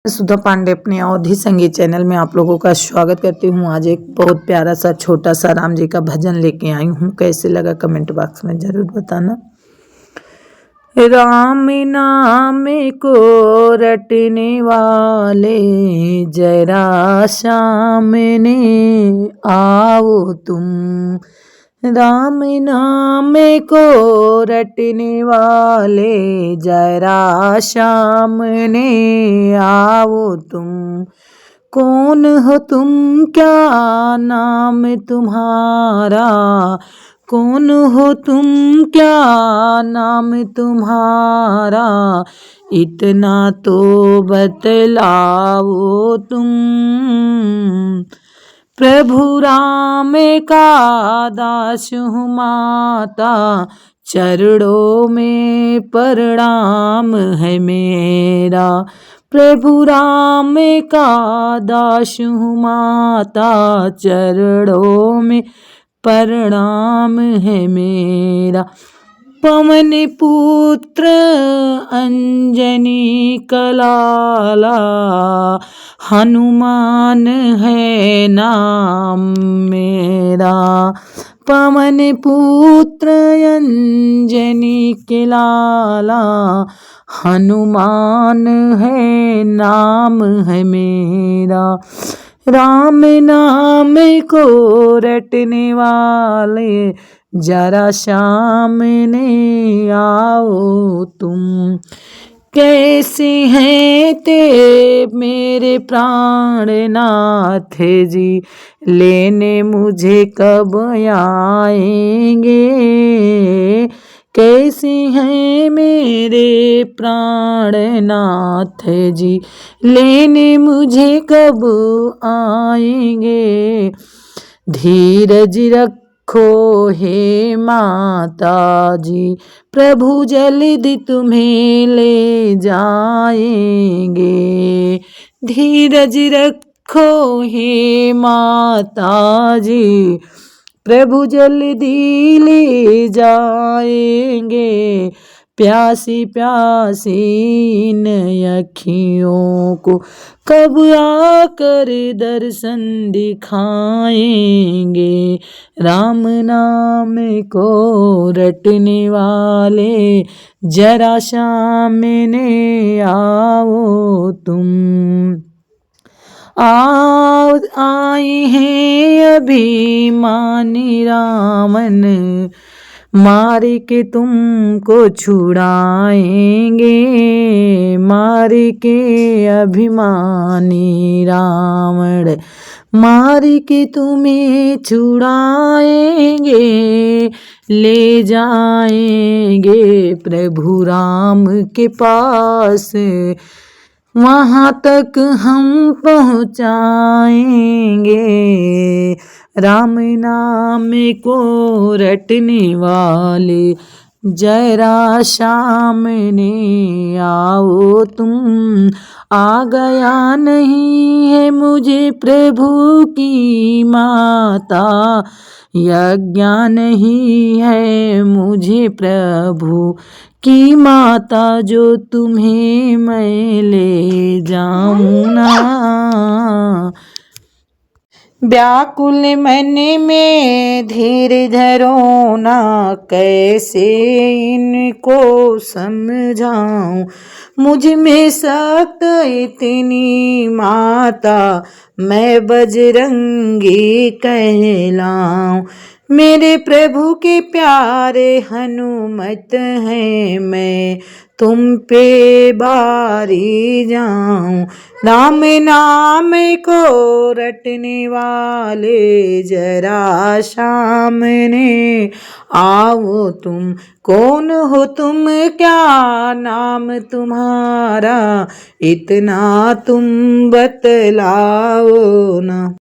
सुधा पांडे अपने अवधि संगीत चैनल में आप लोगों का स्वागत करती हूँ। आज एक बहुत प्यारा सा छोटा सा राम जी का भजन लेके आई हूँ। कैसे लगा कमेंट बॉक्स में जरूर बताना। राम नाम को रटने वाले जरा सामने आओ तुम। राम नाम को रटने वाले जरा सामने आओ तुम। कौन हो तुम, क्या नाम तुम्हारा, कौन हो तुम, क्या नाम तुम्हारा, इतना तो बतलाओ तुम। प्रभु राम का दास हूँ माता, चरणों में प्रणाम है मेरा। प्रभु राम का दास हूँ माता, चरणों में प्रणाम है मेरा। पवन पुत्र अंजनी कलाला, हनुमान है नाम मेरा। पवन पुत्र अंजनी के लाला, हनुमान है नाम है मेरा। राम नाम को रटने वाले जरा सामने आओ तुम। कैसे हैं ते मेरे प्राणनाथ जी, लेने मुझे कब आएंगे। कैसे हैं मेरे प्राणनाथ जी, लेने मुझे कब आएंगे। धीरज रखो हे माता जी, प्रभु जल्दी तुम्हें ले जाएंगे। धीरज रखो हे माता जी, प्रभु जल्दी ले जाएंगे। प्यासी प्यासी इन अखियों को कब आकर दर्शन दिखाएंगे। राम नाम को रटने वाले जरा सामने आओ तुम। आए हैं अभिमानी रावण, मार के तुमको छुड़ाएंगे। मार के अभिमानी रावण, मार के तुम्हें छुड़ाएंगे। ले जाएंगे प्रभु राम के पास, वहाँ तक हम पहुँचाएंगे। राम नाम को रटने वाले जरा सामने आओ तुम। आ गया नहीं है मुझे प्रभु की माता, यज्ञ नहीं है मुझे प्रभु की माता, जो तुम्हें मैं ले जाऊं ना। व्याकुल मन में धीर धरो ना, कैसे इनको समझाऊं। मुझ में सख्त इतनी माता, मैं बजरंगी कहलाऊं। मेरे प्रभु के प्यारे हनुमत हैं, मैं तुम पे बारी जाऊं। राम नाम को रटने वाले जरा सामने आओ तुम। कौन हो तुम, क्या नाम तुम्हारा, इतना तुम बतलाओ ना।